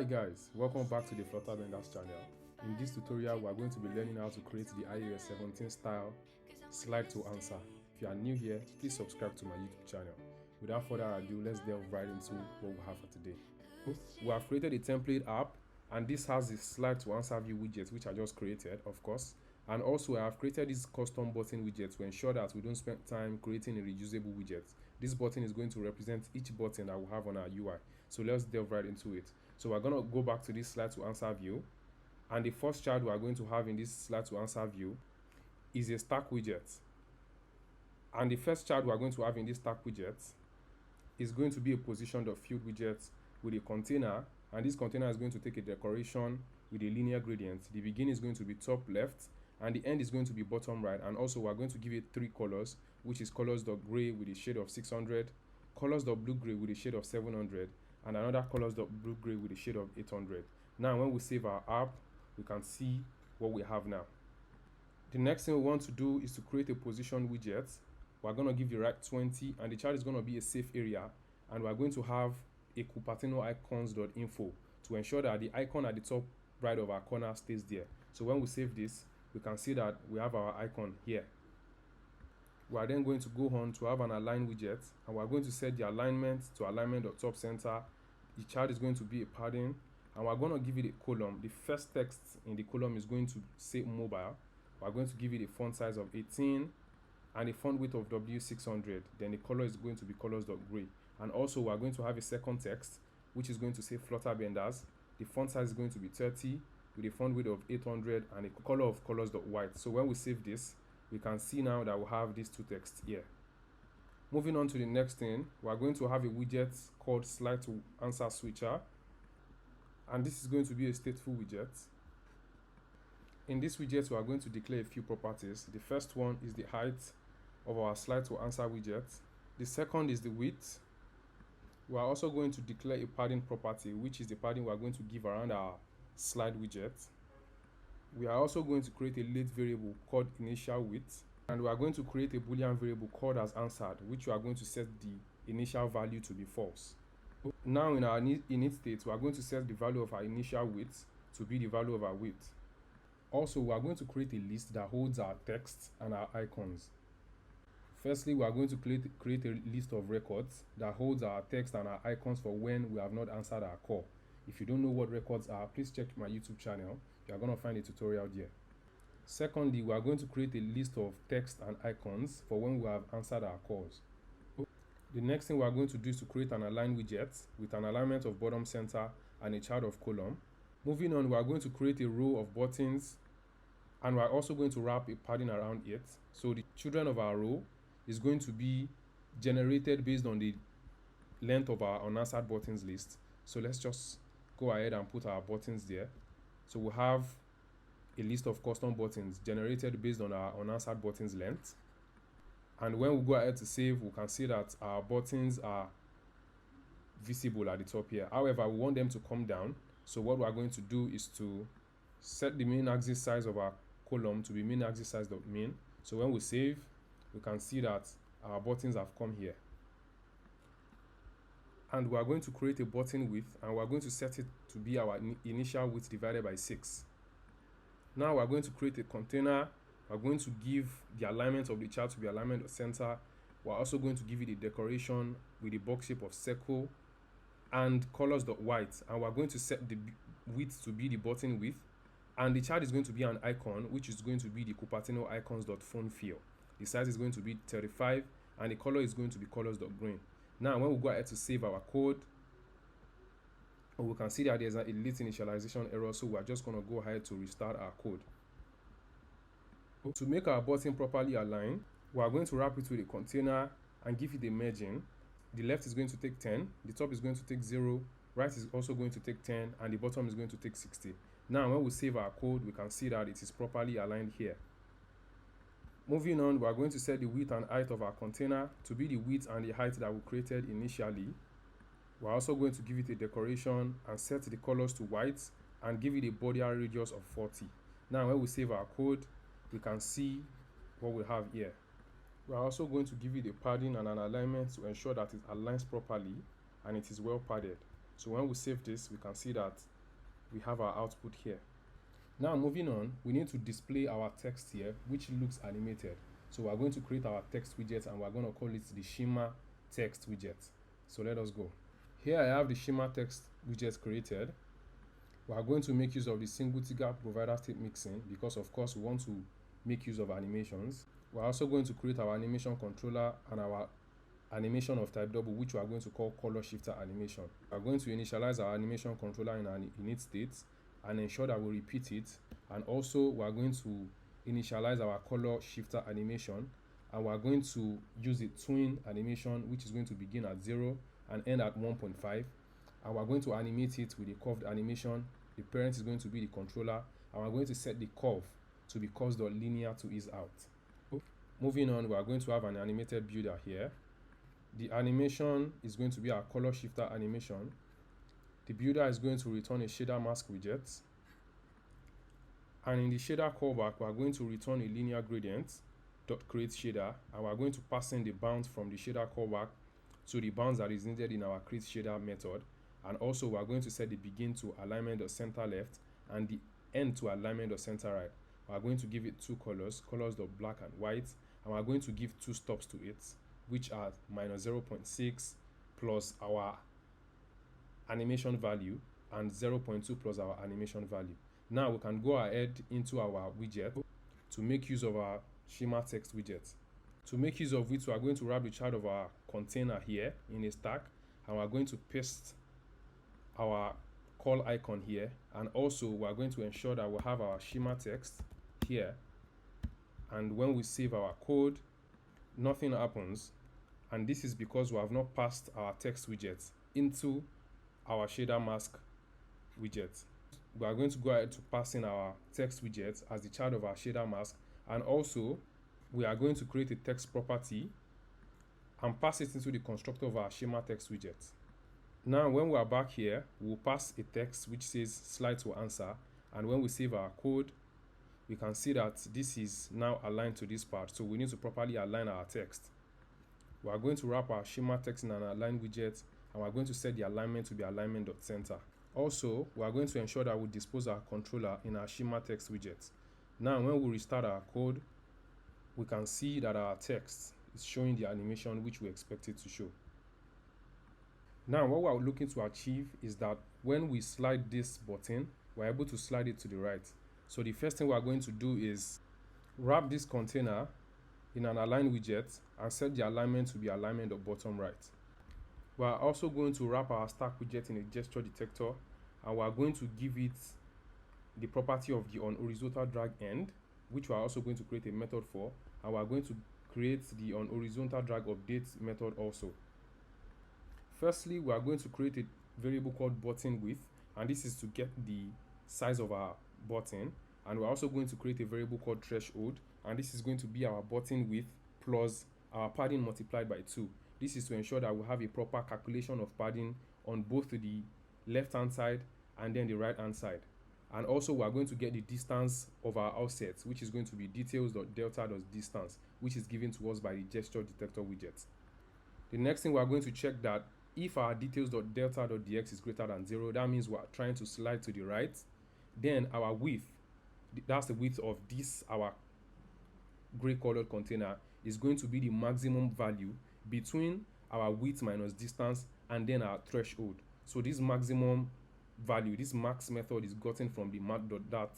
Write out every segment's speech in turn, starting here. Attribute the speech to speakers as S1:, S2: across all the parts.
S1: Hi guys, welcome back to the Flutter channel. In this tutorial, we are going to be learning how to create the iOS 17 style slide to answer. If you are new here, please subscribe to my YouTube channel. Without further ado, let's delve right into what we have for today. We have created a template app, and this has the slide to answer view widget, which I just created, of course. And also, I have created this custom button widget to ensure that we don't spend time creating a reusable widget. This button is going to represent each button that we have on our UI. So let's delve right into it. So we're going to go back to this slide to answer view. And the first child we are going to have in this slide to answer view is a stack widget. And the first child we are going to have in this stack widget is going to be a position.field widget with a container. And this container is going to take a decoration with a linear gradient. The beginning is going to be top left, and the end is going to be bottom right. And also we're going to give it three colors, which is colors.gray with a shade of 600, colors.blue-gray with a shade of 700, and another colors.blue-gray with a shade of 800. Now when we save our app, we can see what we have now. The next thing we want to do is to create a position widget. We're going to give the right 20, and the child is going to be a safe area, and we're going to have a Cupertino icons.info to ensure that the icon at the top right of our corner stays there. So when we save this, we can see that we have our icon here. We are then going to go on to have an align widget, and we're going to set the alignment to alignment.top center. The child is going to be a padding, and we're going to give it a column. The first text in the column is going to say mobile. We're going to give it a font size of 18 and a font width of W600. Then the color is going to be colors.gray. And also we're going to have a second text which is going to say Flutter benders. The font size is going to be 30 with a font width of 800 and a color of colors.white. So when we save this, we can see now that we have these two texts here. Moving on to the next thing, we are going to have a widget called slide to answer switcher, and this is going to be a stateful widget. In this widget, we are going to declare a few properties. The first one is the height of our slide to answer widget. The second is the width. We are also going to declare a padding property, which is the padding we are going to give around our slide widget. We are also going to create a late variable called initial width, and we are going to create a boolean variable called as answered, which we are going to set the initial value to be false. Now in our init state, we are going to set the value of our initial width to be the value of our width. Also, we are going to create a list that holds our text and our icons. Firstly, we are going to create a list of records that holds our text and our icons for when we have not answered our call. If you don't know what records are, please check my YouTube channel. You are going to find a tutorial there. Secondly, we are going to create a list of text and icons for when we have answered our calls. The next thing we are going to do is to create an align widget with an alignment of bottom center and a child of column. Moving on, we are going to create a row of buttons, and we are also going to wrap a padding around it. So the children of our row is going to be generated based on the length of our unanswered buttons list. So let's just go ahead and put our buttons there. So we have a list of custom buttons generated based on our unanswered buttons length. And when we go ahead to save, we can see that our buttons are visible at the top here. However, we want them to come down. So what we are going to do is to set the main axis size of our column to be main axis size.min. So when we save, we can see that our buttons have come here. And we are going to create a button width, and we are going to set it to be our initial width divided by 6. Now we are going to create a container. We are going to give the alignment of the chart to be alignment of center. We are also going to give it a decoration with a box shape of circle and colors.white, and we are going to set the width to be the button width, and the chart is going to be an icon, which is going to be the Cupertino icons.phone fill. The size is going to be 35, and the color is going to be colors.green. Now when we go ahead to save our code, we can see that there's a late initialization error, so we're just going to go ahead to restart our code. To make our button properly aligned, we are going to wrap it with a container and give it a merging. The left is going to take 10, the top is going to take 0, right is also going to take 10, and the bottom is going to take 60. Now when we save our code, we can see that it is properly aligned here. Moving on, we are going to set the width and height of our container to be the width and the height that we created initially. We are also going to give it a decoration and set the colors to white and give it a border radius of 40. Now when we save our code, we can see what we have here. We are also going to give it a padding and an alignment to ensure that it aligns properly and it is well padded. So when we save this, we can see that we have our output here. Now moving on, we need to display our text here, which looks animated. So we're going to create our text widget and we're going to call it the shimmer text widget. So let us go. Here I have the shimmer text widget created. We are going to make use of the single trigger provider state mixing because of course we want to make use of animations. We're also going to create our animation controller and our animation of type double, which we are going to call color shifter animation. We are going to initialize our animation controller in an init state and ensure that we repeat it, and also we are going to initialize our color shifter animation, and we are going to use the twin animation, which is going to begin at 0 and end at 1.5, and we are going to animate it with a curved animation. The parent is going to be the controller, and we are going to set the curve to be cos.linear to ease out. Moving on, we are going to have an animated builder here. The animation is going to be our color shifter animation. The builder is going to return a shader mask widget. And in the shader callback, we are going to return a linear gradient dot create shader, and we are going to pass in the bounds from the shader callback to the bounds that is needed in our create shader method. And also we are going to set the begin to alignment of center left and the end to alignment of center right. We are going to give it two colors of black and white, and we are going to give two stops to it, which are minus 0.6 plus our animation value and 0.2 plus our animation value. Now we can go ahead into our widget to make use of our shimmer text widget. To make use of it, we are going to wrap the child of our container here in a stack, and we are going to paste our call icon here, and also we are going to ensure that we have our shimmer text here, and when we save our code, nothing happens. And this is because we have not passed our text widget into our shader mask widget. We are going to go ahead to pass in our text widget as the child of our shader mask, and also we are going to create a text property and pass it into the constructor of our shimmer text widget. Now when we are back here, we'll pass a text which says slide to answer, and when we save our code, we can see that this is now aligned to this part. So we need to properly align our text. We are going to wrap our shimmer text in an align widget, and we are going to set the alignment to be alignment.center. Also, we are going to ensure that we dispose our controller in our shimmer text widget. Now when we restart our code, we can see that our text is showing the animation which we expect it to show. Now what we are looking to achieve is that when we slide this button, we are able to slide it to the right. So the first thing we are going to do is wrap this container in an align widget and set the alignment to be alignment of bottom right. We are also going to wrap our stack widget in a gesture detector, and we are going to give it the property of the on horizontal drag end, which we are also going to create a method for, and we are going to create the on horizontal drag update method also. Firstly, we are going to create a variable called button width, and this is to get the size of our button, and we're also going to create a variable called threshold, and this is going to be our button width plus our padding multiplied by 2. This is to ensure that we have a proper calculation of padding on both the left hand side and then the right hand side. And also we are going to get the distance of our offset, which is going to be details.delta.distance, which is given to us by the gesture detector widget. The next thing we are going to check that if our details.delta.dx is greater than 0, that means we are trying to slide to the right. Then our width, that's the width of this our gray colored container, is going to be the maximum value between our width minus distance and then our threshold. So this maximum value, this max method, is gotten from the mat.dat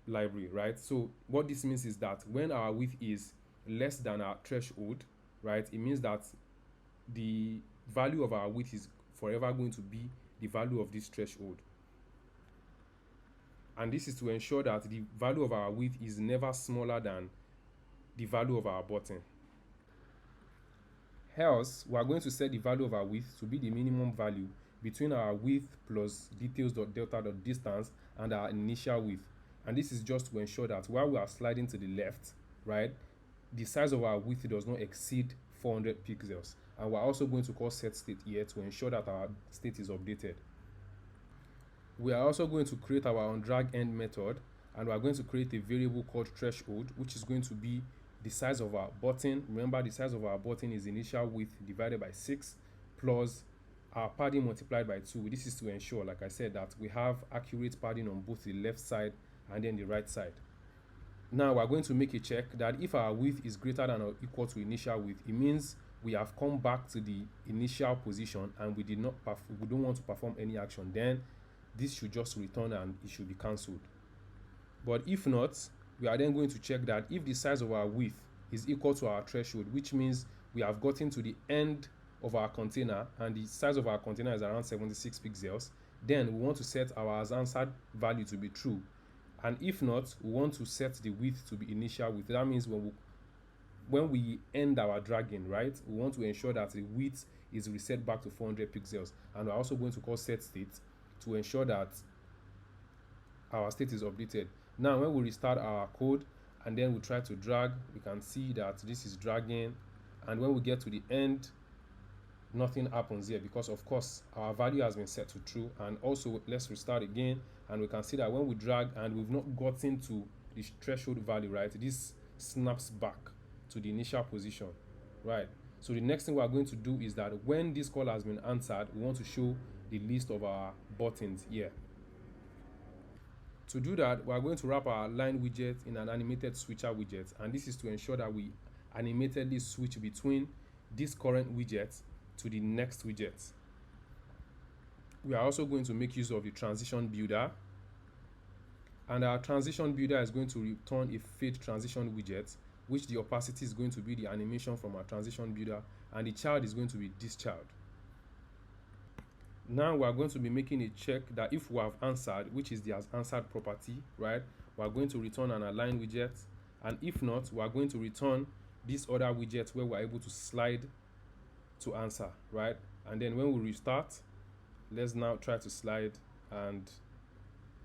S1: library, right? So what this means is that when our width is less than our threshold, right, it means that the value of our width is forever going to be the value of this threshold. And this is to ensure that the value of our width is never smaller than the value of our button. Else, we are going to set the value of our width to be the minimum value between our width plus details.delta.distance and our initial width. And this is just to ensure that while we are sliding to the left, right, the size of our width does not exceed 400 pixels. And we're also going to call set state here to ensure that our state is updated. We are also going to create our on drag end method, and we are going to create a variable called threshold, which is going to be the size of our button. Remember, the size of our button is initial width divided by 6 plus our padding multiplied by 2. This is to ensure, like I said, that we have accurate padding on both the left side and then the right side. Now we're going to make a check that if our width is greater than or equal to initial width, it means we have come back to the initial position and we don't want to perform any action. Then this should just return and it should be cancelled. But if not, we are then going to check that if the size of our width is equal to our threshold, which means we have gotten to the end of our container and the size of our container is around 76 pixels, then we want to set our as answered value to be true. And if not, we want to set the width to be initial width. That means when we end our dragging, right, we want to ensure that the width is reset back to 400 pixels. And we're also going to call set state to ensure that our state is updated. Now when we restart our code and then we try to drag, we can see that this is dragging, and when we get to the end, nothing happens here because of course our value has been set to true. And also let's restart again, and we can see that when we drag and we've not gotten to the threshold value, right, this snaps back to the initial position, right? So the next thing we are going to do is that when this call has been answered, we want to show the list of our buttons here. To do that, we are going to wrap our line widget in an animated switcher widget, and this is to ensure that we animatedly switch between this current widget to the next widget. We are also going to make use of the transition builder, and our transition builder is going to return a fade transition widget, which the opacity is going to be the animation from our transition builder, and the child is going to be this child. Now we are going to be making a check that if we have answered, which is the as answered property, right, we are going to return an align widget, and if not, we are going to return this other widget where we are able to slide to answer, right? And then when we restart, let's now try to slide, and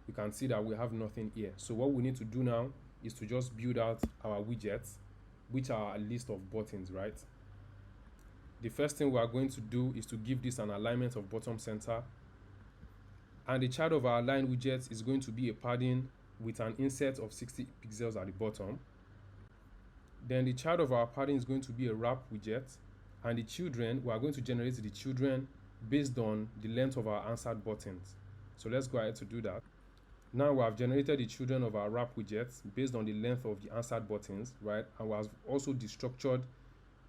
S1: we can see that we have nothing here. So what we need to do now is to just build out our widgets, which are a list of buttons, right? The first thing we are going to do is to give this an alignment of bottom center, and the child of our align widget is going to be a padding with an insert of 60 pixels at the bottom. Then the child of our padding is going to be a wrap widget, and the children, we are going to generate the children based on the length of our answered buttons. So let's go ahead to do that. Now we have generated the children of our wrap widgets based on the length of the answered buttons, right? And we have also destructured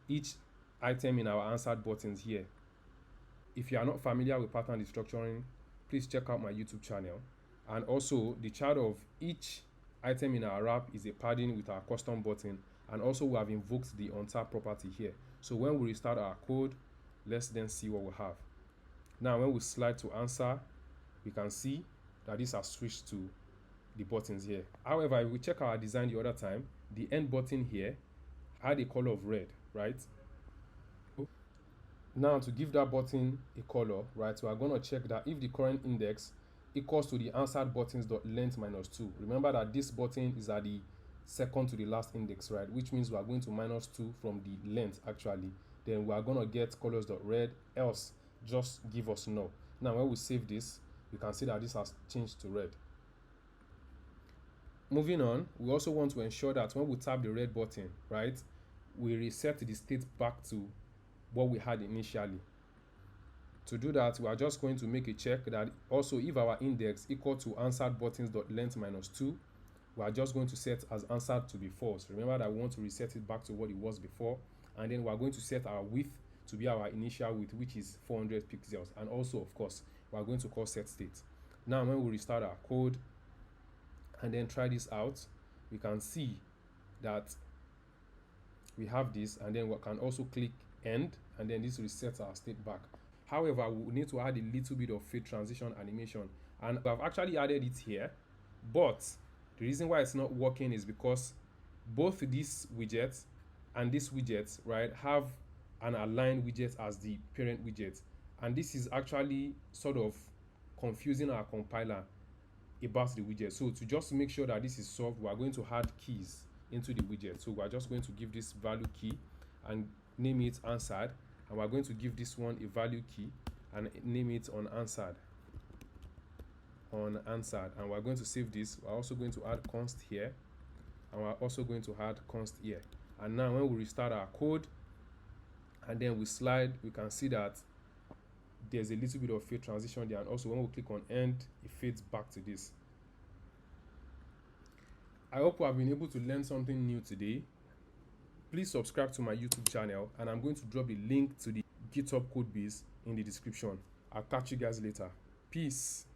S1: each item in our answered buttons here. If you are not familiar with pattern destructuring, please check out my YouTube channel. And also the child of each item in our wrap is a padding with our custom button, and also we have invoked the ontap property here. So when we restart our code, let's then see what we have. Now when we slide to answer, we can see that this has switched to the buttons here. However, if we check our design the other time, the end button here had a color of red, right? Now to give that button a color, right, so we're going to check that if the current index equals to the answered buttons dot length minus 2. Remember that this button is at the second to the last index, right, which means we are going to minus 2 from the length actually. Then we are going to get colors dot red, else just give us no. Now when we save this, you can see that this has changed to red. Moving on, we also want to ensure that when we tap the red button, right, we reset the state back to what we had initially. To do that, we are just going to make a check that also if our index equal to answered buttons dot length minus 2, we are just going to set as answered to be false. Remember that we want to reset it back to what it was before, and then we are going to set our width to be our initial width, which is 400 pixels, and also of course we are going to call set state. Now when we restart our code and then try this out, we can see that we have this, and then we can also click end, and then this resets our state back. However, we need to add a little bit of fade transition animation, and we have actually added it here, but the reason why it's not working is because both this widget and this widget, right, have an aligned widget as the parent widget, and this is actually sort of confusing our compiler about the widget. So to just make sure that this is solved, we are going to add keys into the widget. So we are just going to give this value key and name it answered, and we're going to give this one a value key and name it unanswered, and we're going to save this. We're also going to add const here, and we're also going to add const here. And now when we restart our code and then we slide, we can see that there's a little bit of fade transition there, and also when we click on end, it fades back to this. I hope you have been able to learn something new today. Please subscribe to my YouTube channel, and I'm going to drop a link to the GitHub code base in the description. I'll catch you guys later. Peace.